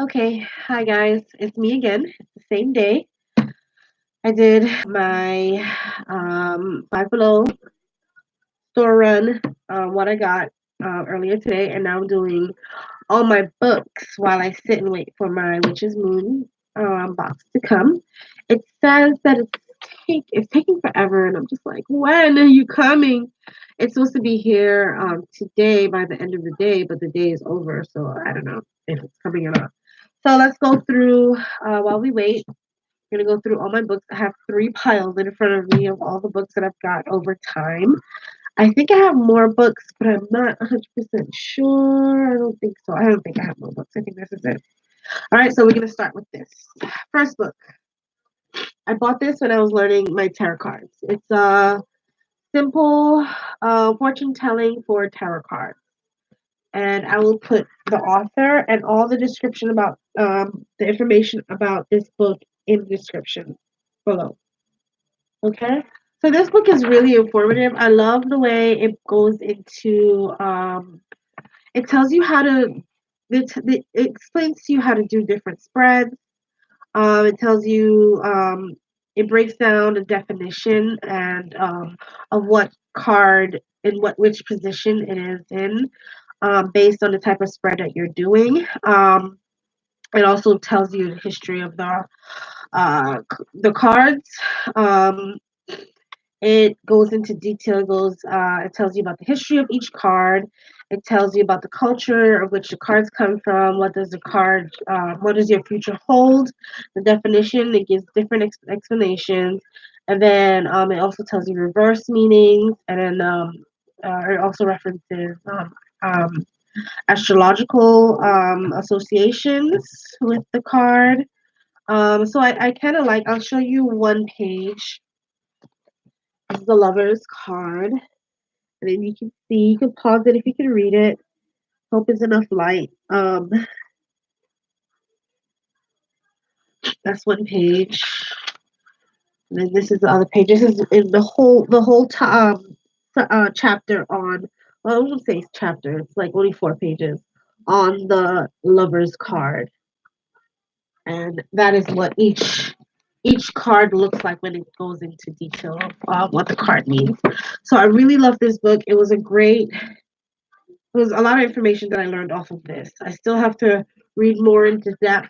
Okay, hi guys, it's me again. It's the same day. I did my Five Below store run, what I got earlier today, and now I'm doing all my books while I sit and wait for my Witch's Moon box to come. It says that it's taking forever, and I'm just like, when are you coming? It's supposed to be here today by the end of the day, but the day is over, so I don't know if it's coming or not. So let's go through while we wait. I'm gonna go through all my books. I have three piles in front of me of all the books that I've got over time. I think I have more books, but I'm not 100% sure. I don't think so. I don't think I have more books. I think this is it. All right, so we're gonna start with this first book. I bought this when I was learning my tarot cards. It's a simple fortune telling for tarot cards, and I will put the author and all the description about the information about this book in the description below. Okay. So this book is really informative. I love the way it goes into it tells you how to it explains to you how to do different spreads. It tells you it breaks down the definition and of what card in which position it is in based on the type of spread that you're doing. It also tells you the history of the cards. Um, It goes into detail. It tells you about the history of each card. It tells you about the culture of which the cards come from. What does your future hold? The definition. It gives different explanations, and then it also tells you reverse meanings, and then it also references um, astrological associations with the card. So I kind of like. I'll show you one page. This is the Lover's card. And then you can see, you can pause it if you can read it. Hope is enough light. That's one page. And then this is the other page. This is in the whole chapter on. Well, I won't say chapter. It's like only 4 pages on the Lover's card, and that is what each card looks like when it goes into detail of what the card means. So I really love this book. It was a lot of information that I learned off of this. I still have to read more into depth.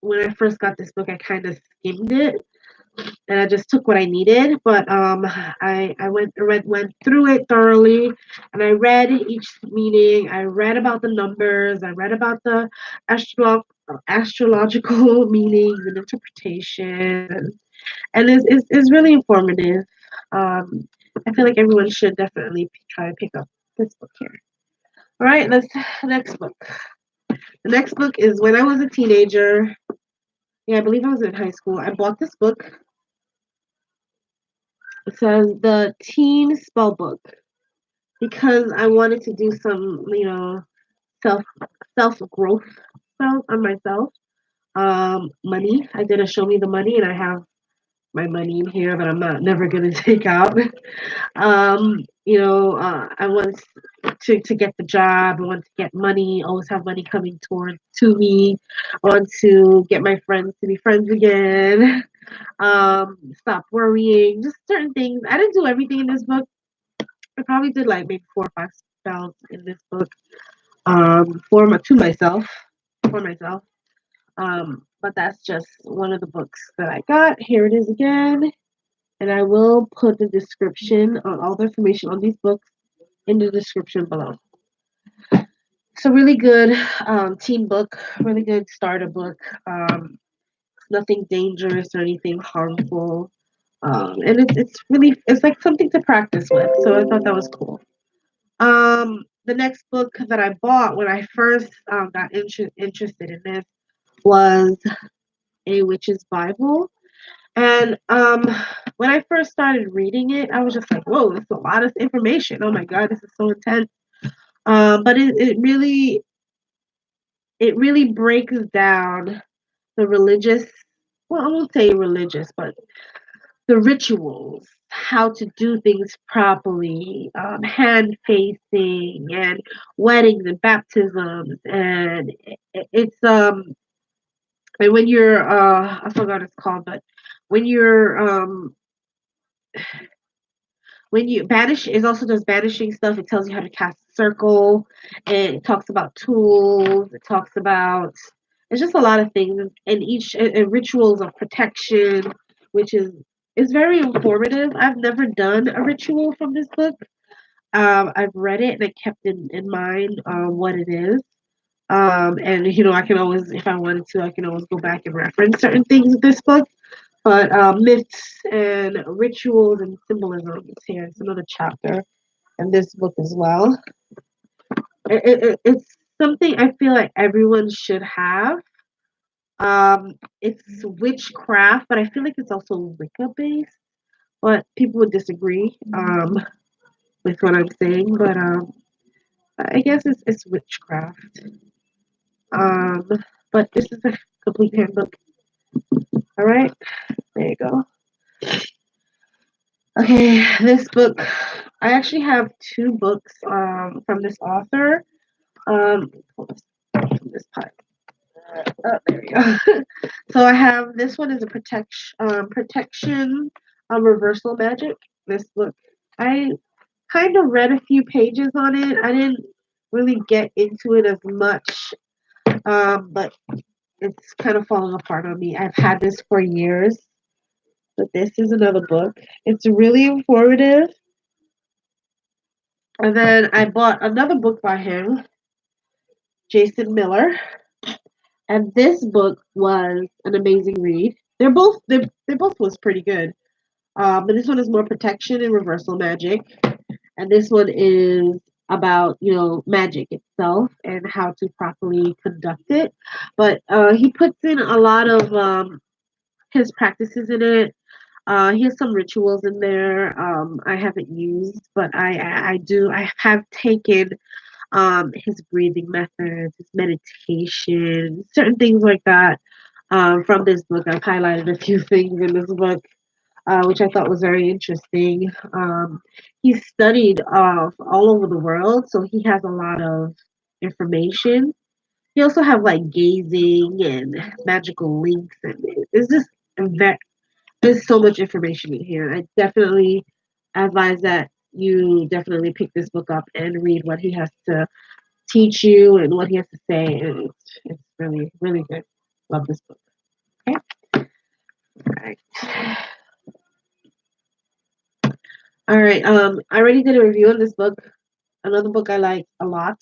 When I first got this book, I kind of skimmed it and I just took what I needed. But I went through it thoroughly, and I read each meaning. I read about the numbers. I read about the astrological meanings and interpretations, and it's really informative. Um, I feel like everyone should definitely try to pick up this book here. All right, let's next book. The next book is when I was a teenager. Yeah, I believe I was in high school. I bought this book. It says the Teen Spell Book because I wanted to do some, self self growth spells on myself. Money. I did a show me the money, and I have my money in here that I'm not never gonna take out. I want to get the job. I want to get money. Always have money coming toward to me. I want to get my friends to be friends again. Stop worrying. Just certain things. I didn't do everything in this book. I probably did like maybe 4 or 5 spells in this book. To myself, for myself. But that's just one of the books that I got. Here it is again. And I will put the description on all the information on these books in the description below. It's a really good teen book, really good starter book. Nothing dangerous or anything harmful. And it's like something to practice with. So I thought that was cool. The next book that I bought when I first got interested in this was A Witch's Bible. And when I first started reading it, I was just like, whoa, there's a lot of information. Oh my God, this is so intense. But it really breaks down the religious, well, I won't say religious, but the rituals how to do things properly, hand facing and weddings and baptisms, and it's and when you're I forgot what it's called, but when you're when you banish, it also does banishing stuff. It tells you how to cast a circle, and it talks about tools. It talks about, it's just a lot of things, and each and rituals of protection, which is very informative. I've never done a ritual from this book. I've read it and I kept in mind what it is. And I can always, if I wanted to, I can always go back and reference certain things in this book. But myths and rituals and symbolism is here. It's another chapter in this book as well. It's something I feel like everyone should have. It's witchcraft, but I feel like it's also Wicca based. But people would disagree with what I'm saying. But I guess it's witchcraft. Um, but this is a complete handbook. All right, there you go. Okay, this book. I actually have two books from this author. From this pipe. Oh, there we go. So I have this one is a protection reversal magic. This book, I kind of read a few pages on it. I didn't really get into it as much, but it's kind of falling apart on me. I've had this for years, but this is another book. It's really informative. And then I bought another book by him, Jason Miller. And this book was an amazing read. They both was pretty good. But this one is more protection and reversal magic, and this one is about magic itself and how to properly conduct it. But he puts in a lot of his practices in it. He has some rituals in there. I haven't used, but I do. I have taken his breathing methods, his meditation, certain things like that from this book. I've highlighted a few things in this book, which I thought was very interesting. He's studied all over the world, so he has a lot of information. He also have like gazing and magical links, and it's just that there's so much information in here. I definitely advise that you definitely pick this book up and read what he has to teach you and what he has to say. And it's really, really good. Love this book. Okay. All right. All right. I already did a review on this book. Another book I like a lot.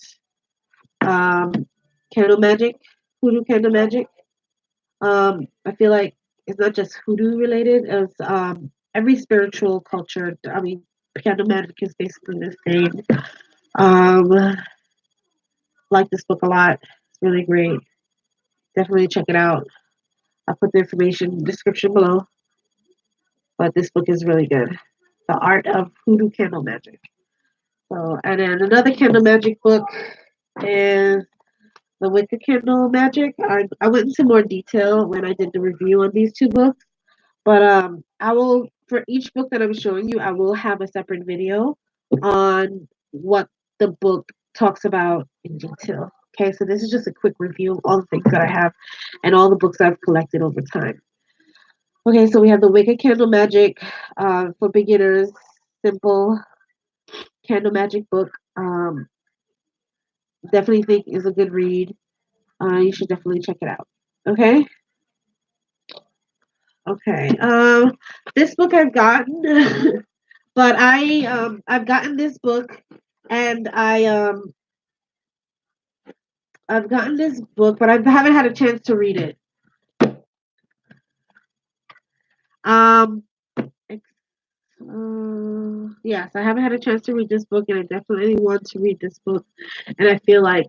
Um, Candle Magic, Hoodoo Candle Magic. I feel like it's not just hoodoo related. It's every spiritual culture. I mean, candle magic is basically the same. Like this book a lot. It's really great. Definitely check it out. I'll put the information description below. But this book is really good. The Art of Hoodoo Candle Magic. So, and then another candle magic book is The Wicca Candle Magic. I went into more detail when I did the review on these two books. But I will, for each book that I'm showing you, I will have a separate video on what the book talks about in detail. Okay, so this is just a quick review of all the things that I have and all the books I've collected over time. Okay, so we have the Wicca Candle Magic for beginners, simple candle magic book. Definitely think is a good read. You should definitely check it out. Okay. Okay. This book I've gotten, but I've gotten this book, and I've gotten this book, but I haven't had a chance to read it. Um, yes, I haven't had a chance to read this book, and I definitely want to read this book, and I feel like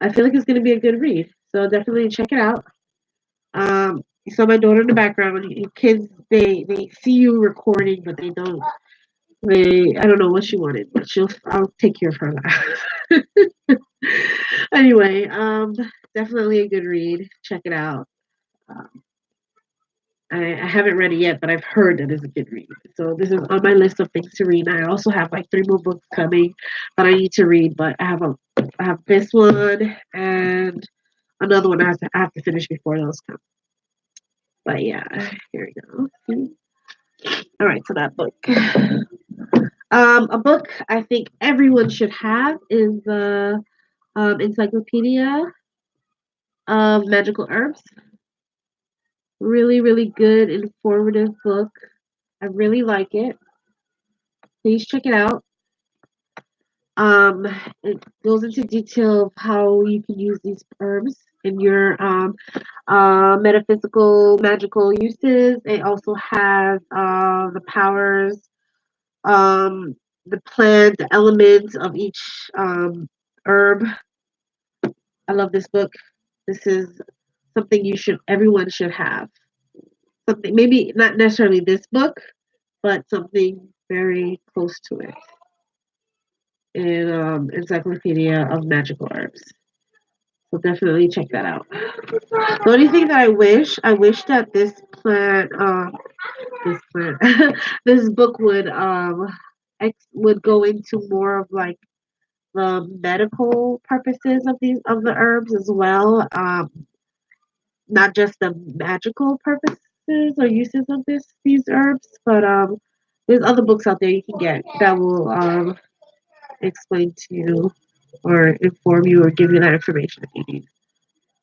it's going to be a good read. So definitely check it out. You saw my daughter in the background. Kids, they see you recording, but they don't. I don't know what she wanted, but I'll take care of her. Anyway, definitely a good read. Check it out. Um, I haven't read it yet, but I've heard that it's a good read. So this is on my list of things to read. I also have like 3 more books coming that I need to read, but I have this one and another one I have to finish before those come. But yeah, here we go. All right, so that book. A book I think everyone should have is the Encyclopedia of Magical Herbs. Really, really good, informative book. I really like it. Please check it out. Um, it goes into detail of how you can use these herbs in your metaphysical, magical uses. It also has the powers, um, the plant, the elements of each herb. I love this book. This is something everyone should have. Something, maybe not necessarily this book, but something very close to it in Encyclopedia of Magical Herbs. So definitely check that out. The only thing that I wish that this book would go into more of like the medical purposes of the herbs as well. Not just the magical purposes or uses of these herbs, but there's other books out there you can get that will explain to you or inform you or give you that information if you need.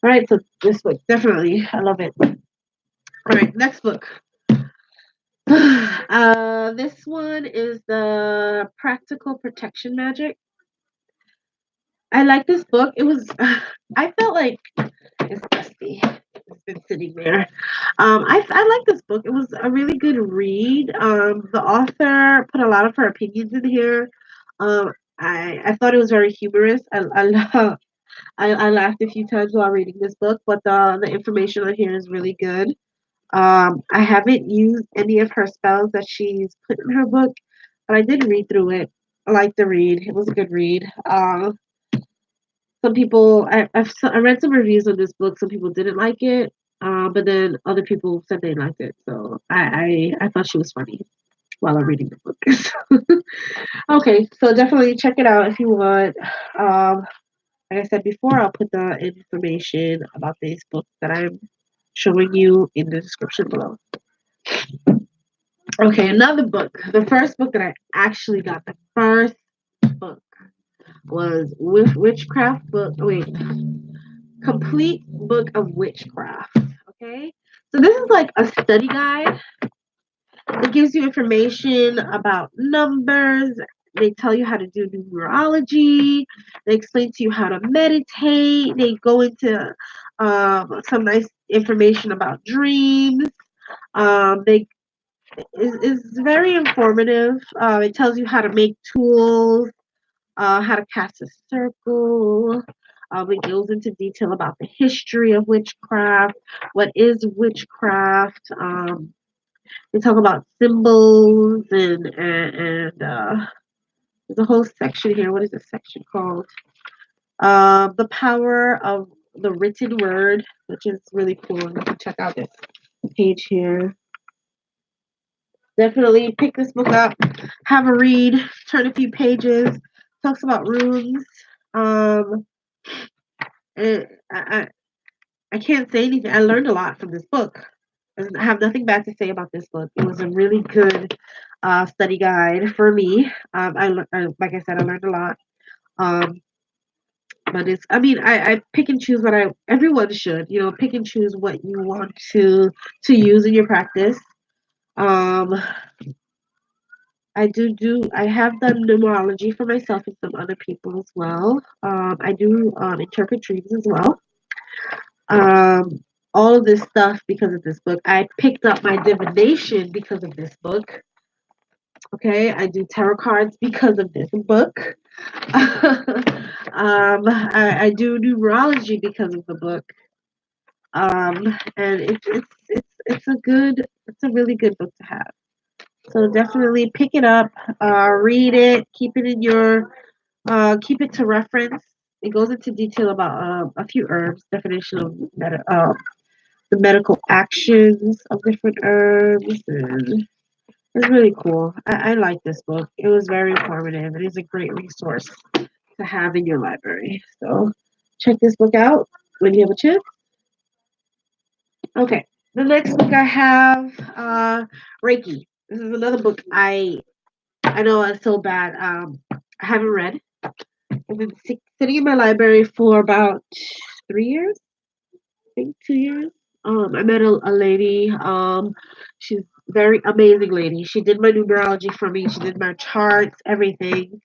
All right, so this book, definitely, I love it. All right, next book. This one is the Practical Protection Magic. I like this book. It was, I felt like it's dusty. It's been sitting there. I like this book. It was a really good read. The author put a lot of her opinions in here. I thought it was very humorous. I laughed a few times while reading this book, but the information on here is really good. I haven't used any of her spells that she's put in her book, but I did read through it. I liked the read. It was a good read. Some people, I read some reviews on this book. Some people didn't like it, but then other people said they liked it. So I thought she was funny while I'm reading the book. Okay, so definitely check it out if you want. Like I said before, I'll put the information about these books that I'm showing you in the description below. Okay, another book. The first book that I actually got, the first book was Witchcraft book. Wait, Complete Book of Witchcraft. Okay, so this is like a study guide. It gives you information about numbers. They tell you how to do numerology. They explain to you how to meditate. They go into some nice information about dreams. They is very informative. It tells you how to make tools, how to cast a circle. It goes into detail about the history of witchcraft, what is witchcraft. They talk about symbols and there's a whole section here. What is this section called? The power of the written word, which is really cool. You can check out this page here. Definitely pick this book up, have a read, turn a few pages. Talks about runes. And I can't say anything. I learned a lot from this book. I have nothing bad to say about this book. It was a really good study guide for me. Like I said, I learned a lot. But I pick and choose everyone should, pick and choose what you want to use in your practice. I have done numerology for myself and some other people as well. I do interpret dreams as well. All of this stuff because of this book. I picked up my divination because of this book. Okay, I do tarot cards because of this book. I do numerology because of the book. And it's a really good book to have. So definitely pick it up, read it, keep it to reference. It goes into detail about a few herbs, definition of the medical actions of different herbs, and it's really cool. I like this book. It was very informative. It is a great resource to have in your library. So check this book out when you have a chance. Okay, the next book I have, Reiki. This is another book I know it's so bad. I haven't read. I've been sitting in my library for about 3 years. I think 2 years. I met a lady. She's very amazing lady. She did my numerology for me. She did my charts, everything.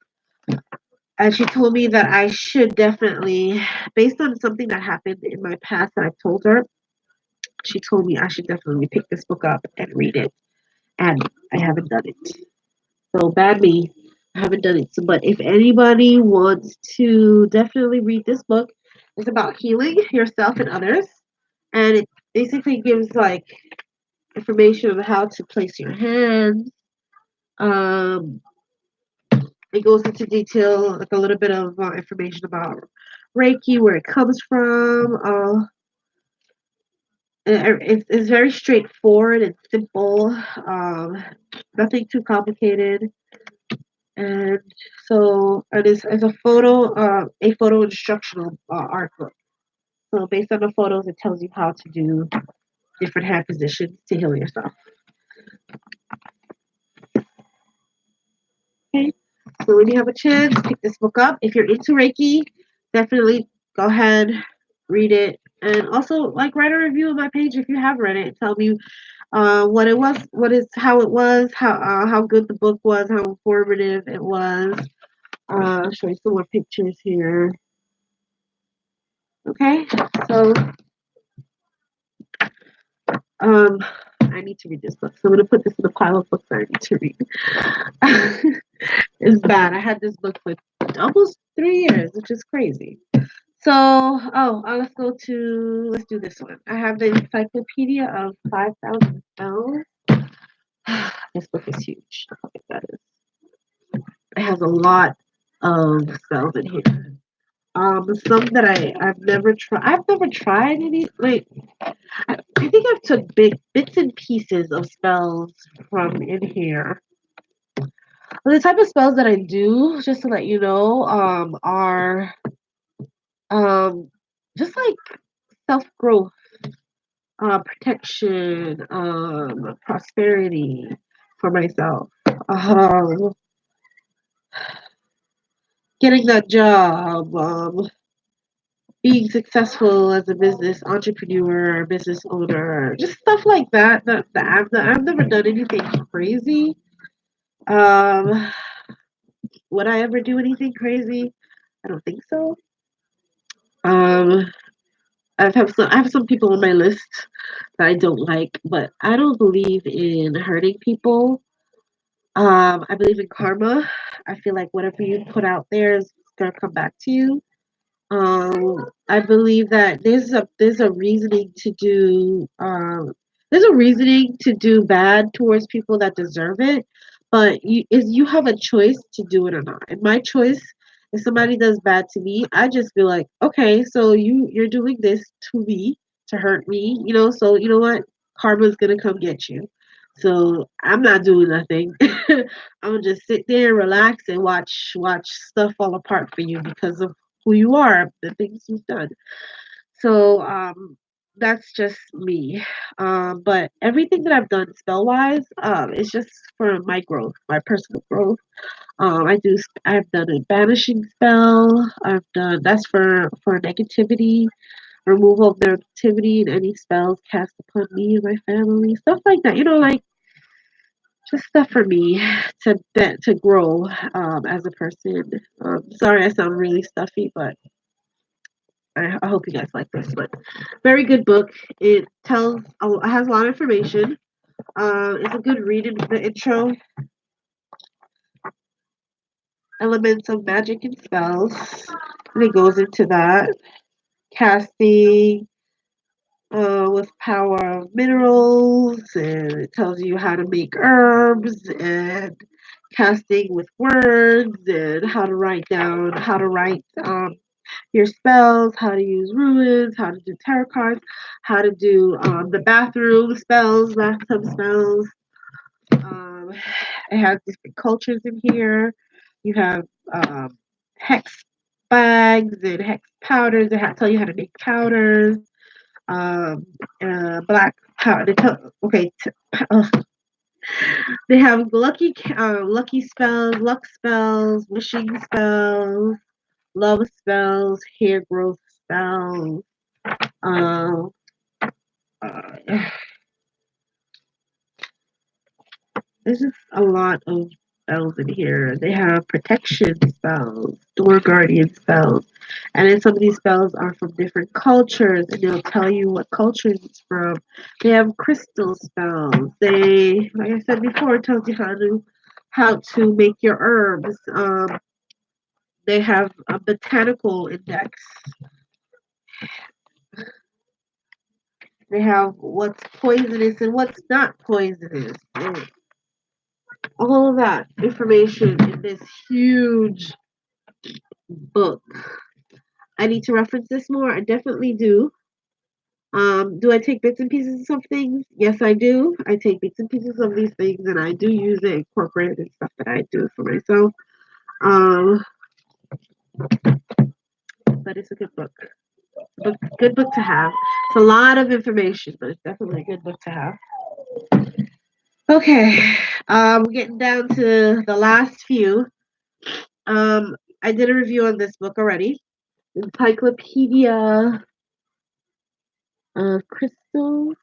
And she told me that I should definitely, based on something that happened in my past that I told her, she told me I should definitely pick this book up and read it. And I haven't done it. So bad me. I haven't done it. So, but if anybody wants to definitely read this book, it's about healing yourself and others. And it basically gives like information on how to place your hands. Um, it goes into detail, like a little bit of information about Reiki, where it comes from. It's very straightforward and simple. Nothing too complicated. And so it's a photo instructional art book. So based on the photos, it tells you how to do different hand positions to heal yourself. Okay. So when you have a chance, pick this book up. If you're into Reiki, definitely go ahead, read it, and also like write a review on my page if you have read it. Tell me what it was, how it was, how good the book was, how informative it was. I'll show you some more pictures here. Okay, so I need to read this book. So I'm gonna put this in a pile of books I need to read. It's bad. I had this book for almost 3 years, which is crazy. So, let's do this one. I have the Encyclopedia of 5,000 Spells. This book is huge. How big that is. It has a lot of spells in here. Some that I've never tried. I've never tried any. Like, I think I've took big bits and pieces of spells from in here. Well, the type of spells that I do, just to let you know, are just like self growth, protection, prosperity for myself, getting that job, being successful as a business entrepreneur, business owner, just stuff like that. I've never done anything crazy. Um, would I ever do anything crazy? I don't think so. Um, I have some people on my list that I don't like, but I don't believe in hurting people. I believe in karma. I feel like whatever you put out there is gonna come back to you. I believe that there's a reasoning to do there's a reasoning to do bad towards people that deserve it, but you have a choice to do it or not. And my choice, if somebody does bad to me, I just feel like, okay, so you're doing this to me to hurt me, so you know what? Karma's gonna come get you. So I'm not doing nothing. I'm gonna just sit there, relax, and watch stuff fall apart for you because of who you are, the things you've done. So that's just me. But everything that I've done spell wise, is just for my growth, my personal growth. I've done a banishing spell. I've done that's for negativity, removal of negativity and any spells cast upon me and my family, stuff like that. Like just stuff for me to grow as a person. Sorry, I sound really stuffy, but I hope you guys like this. But very good book. It has a lot of information. It's a good read in the intro. Elements of magic and spells. And it goes into that. Casting with power of minerals, and it tells you how to make herbs, and casting with words, and how to write your spells, how to use ruins, how to do tarot cards, how to do the bathroom spells, bathtub spells. Um, it has different cultures in here. You have hex bags and hex powders. They tell you how to make powders. Um, black powder. Okay, they have lucky spells, luck spells, wishing spells, love spells, hair growth spells. Uh, uh, there's just a lot of spells in here. They have protection spells, door guardian spells, and then some of these spells are from different cultures, and they'll tell you what cultures it's from. They have crystal spells. They, like I said before, it tells you how to make your herbs. They have a botanical index. They have what's poisonous and what's not poisonous. And all of that information in this huge book. I need to reference this more. I definitely do. Do I take bits and pieces of some things? Yes, I do. I take bits and pieces of these things and I do use it, incorporate it in stuff that I do for myself. Um, but it's a good book. Good book to have. It's a lot of information, but it's definitely a good book to have. Okay, we're getting down to the last few. I did a review on this book already. Encyclopedia of Crystals.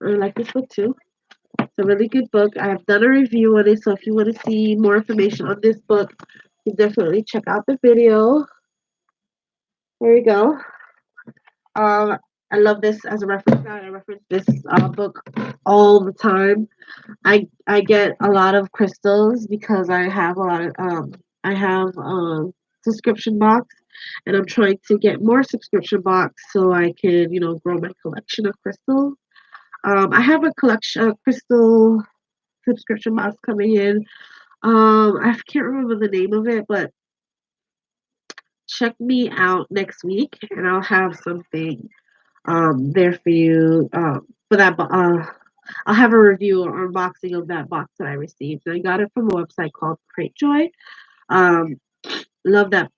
I like this book too. It's a really good book. I have done a review on it, so if you want to see more information on this book, you definitely check out the video. There you go. I love this as a reference guide. I reference this book all the time. I get a lot of crystals because I have a lot of I have subscription box, and I'm trying to get more subscription box so I can grow my collection of crystals. I have a collection of crystal subscription box coming in. I can't remember the name of it, but check me out next week, and I'll have something there for you for that. I'll have a review or unboxing of that box that I received. I got it from a website called Cratejoy. Um, love that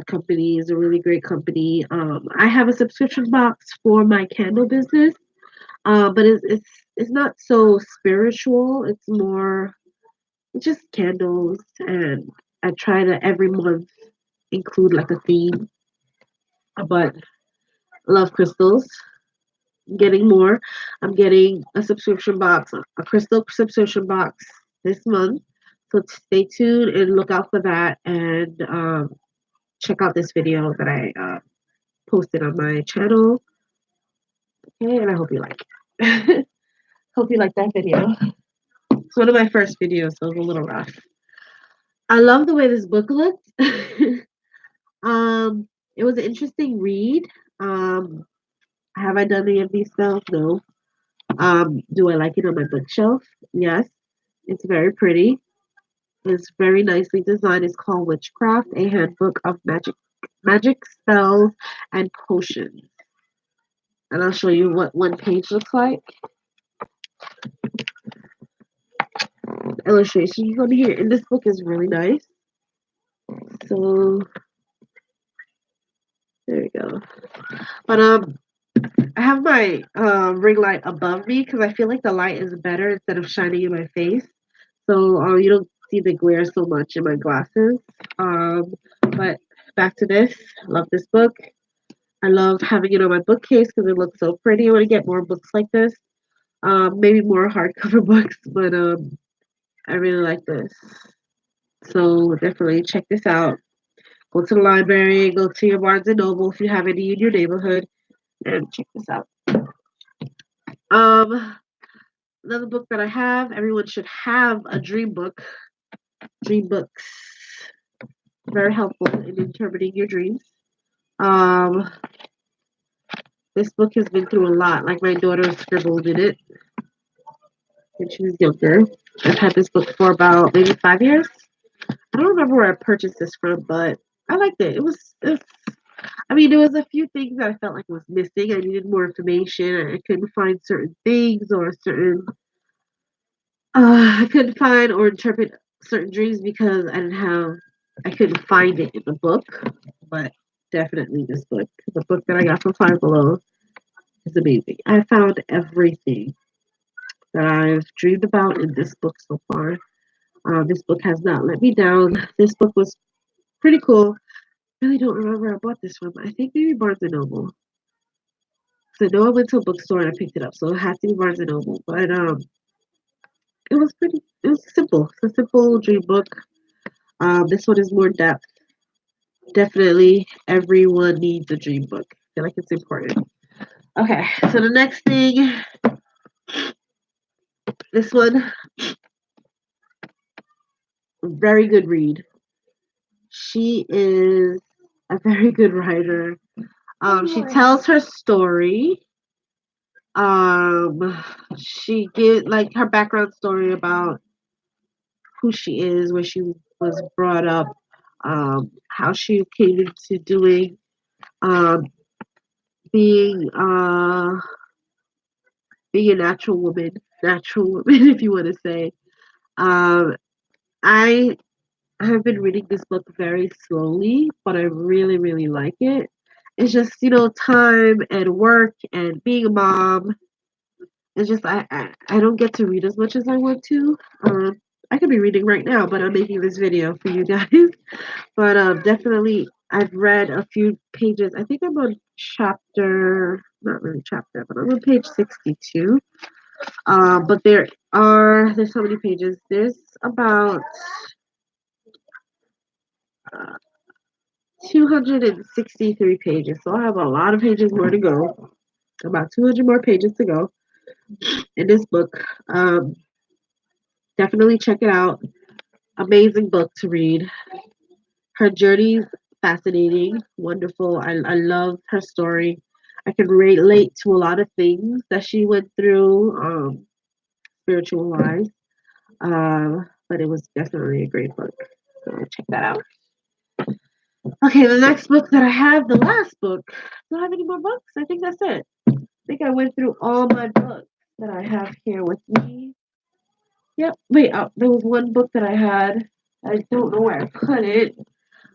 company. Is a really great company. I have a subscription box for my candle business, but it's not so spiritual. It's just candles, and I try to every month include like a theme. But love crystals. Getting more. I'm getting a subscription box, a crystal subscription box this month. So stay tuned and look out for that, and check out this video that I posted on my channel. Okay, and I hope you like it. Hope you like that video. It's one of my first videos, so it's a little rough. I love the way this book looked. It was an interesting read. Have I done any of these spells? No. Do I like it on my bookshelf? Yes. It's very pretty. It's very nicely designed. It's called Witchcraft, a handbook of magic spells and potions. And I'll show you what one page looks like. The illustrations on here in this book is really nice. So there we go. But I have my ring light above me because I feel like the light is better instead of shining in my face. So you don't see the glare so much in my glasses. But back to this. Love this book. I love having it on my bookcase because it looks so pretty. I want to get more books like this. Maybe more hardcover books, but I really like this. So definitely check this out. Go to the library, go to your Barnes and Noble if you have any in your neighborhood, and check this out. Another book that I have, everyone should have a dream book. Dream books, very helpful in interpreting your dreams. This book has been through a lot. Like my daughter scribbled in it when she was younger. I've had this book for about maybe 5 years. I don't remember where I purchased this from, but I liked it. I mean, there was a few things that I felt like was missing. I needed more information. I couldn't find certain things or certain. I couldn't find or interpret certain dreams because I couldn't find it in the book. But definitely this book, the book that I got from Five Below, is amazing. I found everything that I've dreamed about in this book so far. This book has not let me down. This book was pretty cool. I really don't remember where I bought this from. I think maybe Barnes and Noble. So I know I went to a bookstore and I picked it up, so it had to be Barnes and Noble. But it was simple. It's a simple dream book. This one is more depth. Definitely, everyone needs a dream book. I feel like it's important. Okay, so the next thing, this one, very good read. She is a very good writer. She tells her story. She gives like her background story about who she is, where she was brought up, how she came into doing, um, being being a natural woman, if you want to say. Um, I have been reading this book very slowly, but I really, really like it. It's just, time and work and being a mom. It's just, I don't get to read as much as I want to. I could be reading right now, but I'm making this video for you guys. But definitely, I've read a few pages. I think I'm on not really chapter, but I'm on page 62. But there's so many pages. There's about uh, 263 pages. So I have a lot of pages more to go. About 200 more pages to go in this book. Definitely check it out. Amazing book to read. Her journey's fascinating, wonderful. I love her story. I can relate to a lot of things that she went through, spiritual wise. But it was definitely a great book. So check that out. Okay, the next book that I have, the last book. Do I have any more books? I think that's it. I think I went through all my books that I have here with me. Yep. Wait, there was one book that I had. I don't know where I put it.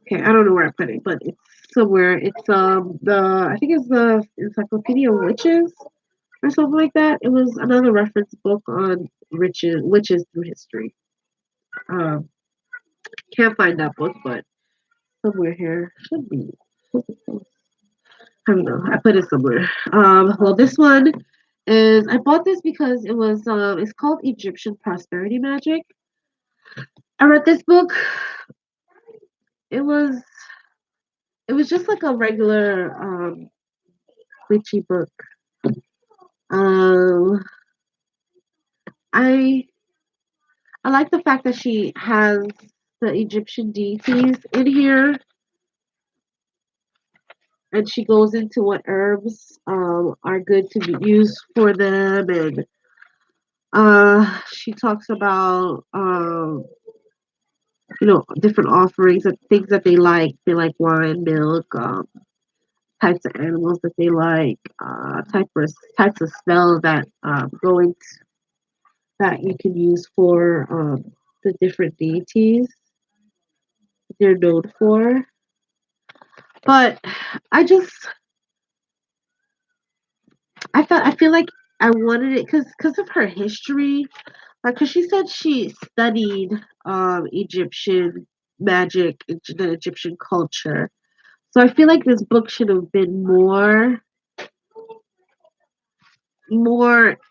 Okay, I don't know where I put it, but it's somewhere. It's I think it's the Encyclopedia of Witches or something like that. It was another reference book on witches through history. Um, can't find that book, but somewhere here should be. I don't know. I put it somewhere. Well, this one is I bought this because it's called Egyptian Prosperity Magic. I read this book. It was it was just like a regular witchy book. Um, I I like the fact that she has the Egyptian deities in here, and she goes into what herbs are good to be used for them, and she talks about different offerings and things that they like. They like wine, milk, types of animals that they like, types of spells that that you can use for the different deities they're known for. But I just I feel like I wanted it because of her history, like because she said she studied Egyptian magic, the Egyptian culture. So I feel like this book should have been more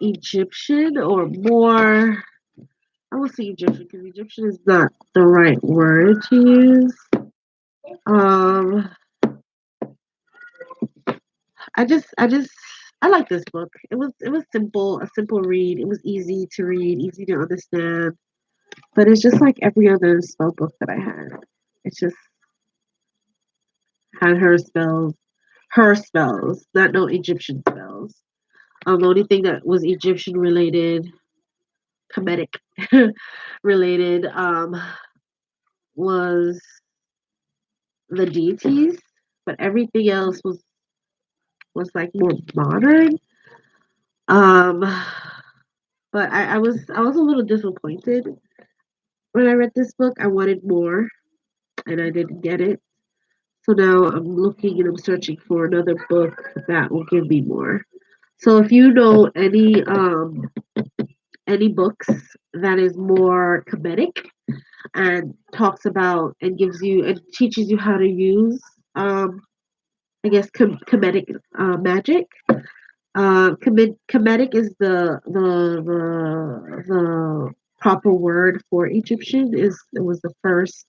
Egyptian or more. I will say Egyptian because Egyptian is not the right word to use. Um, I just I like this book. It was simple, a simple read. It was easy to read, easy to understand. But it's just like every other spell book that I had. It's just had her spells, not no Egyptian spells. The only thing that was Egyptian related, Kemetic related, was the deities, but everything else was like more modern. Um, but I was a little disappointed when I read this book. I wanted more, and I didn't get it. So now I'm looking and I'm searching for another book that will give me more. So if you know any books that is more comedic and talks about and gives you and teaches you how to use I guess comedic magic. Comedic is the proper word for Egyptian. It was the first.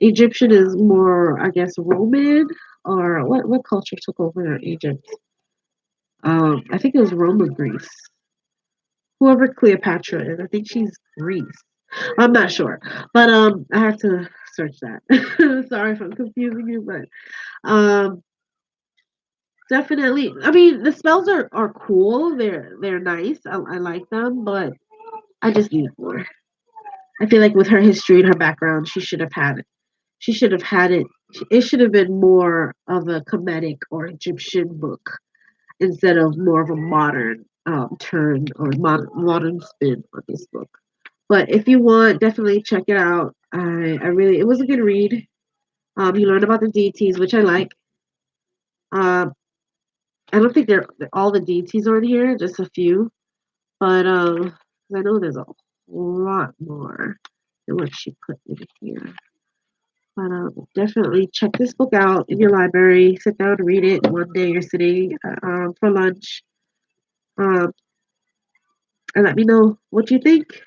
Egyptian is more, I guess, Roman, or what culture took over Egypt? I think it was Roman Greece. Whoever Cleopatra is, I think she's Greece. I'm not sure, but I have to search that. Sorry if I'm confusing you, but definitely. I mean, the spells are cool. They're nice. I like them, but I just need more. I feel like with her history and her background, she should have had it. She should have had it. It should have been more of a comedic or Egyptian book instead of more of a modern turn or modern spin on this book. But if you want, definitely check it out. I really, it was a good read. You learn about the deities, which I like. Um, I don't think they're all the deities are in here, just a few. But 'cause I know there's a lot more than what she put in here. But definitely check this book out in your library. Sit down and read it one day you're sitting for lunch. Um, and let me know what you think.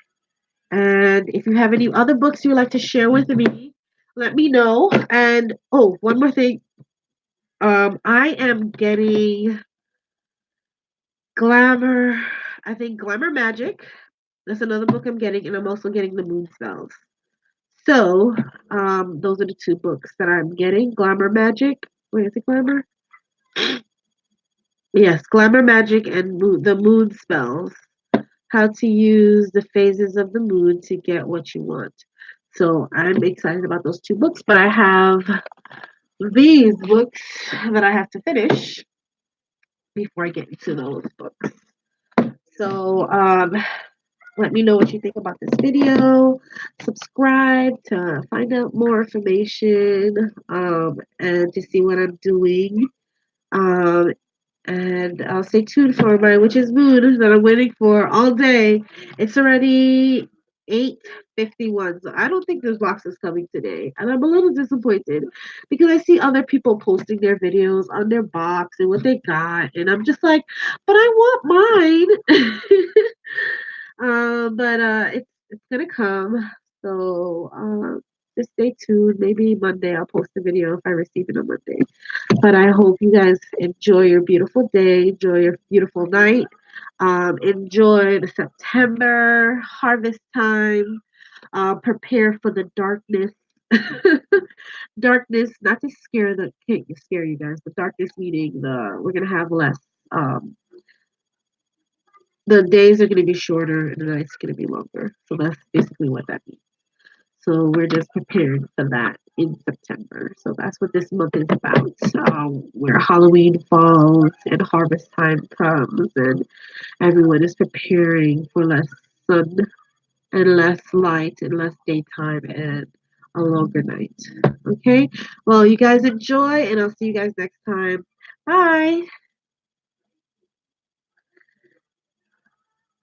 And if you have any other books you would like to share with me, let me know. And oh, one more thing. I am getting Glamour. I think Glamour Magic. That's another book I'm getting, and I'm also getting the Moon Spells. So, those are the two books that I'm getting. Glamour Magic. Wait, is it Glamour? Yes, Glamour Magic and the Moon Spells. How to use the phases of the moon to get what you want. So I'm excited about those two books, but I have these books that I have to finish before I get into those books. So let me know what you think about this video. Subscribe to find out more information and to see what I'm doing. Um, and I'll stay tuned for my witch's moon that I'm waiting for all day. It's already 8:51, so I don't think there's boxes coming today, and I'm a little disappointed because I see other people posting their videos on their box and what they got, and I'm just like, but I want mine. But it's gonna come. So just stay tuned. Maybe Monday I'll post a video if I receive it on Monday. But I hope you guys enjoy your beautiful day, enjoy your beautiful night, enjoy the September harvest time. Prepare for the darkness. Darkness, not to can't scare you guys, but darkness meaning we're gonna have less. Um, the days are gonna be shorter and the nights are gonna be longer. So that's basically what that means. So we're just preparing for that in September. So that's what this month is about. Where Halloween falls and harvest time comes, and everyone is preparing for less sun and less light and less daytime and a longer night. Okay. Well, you guys enjoy, and I'll see you guys next time. Bye.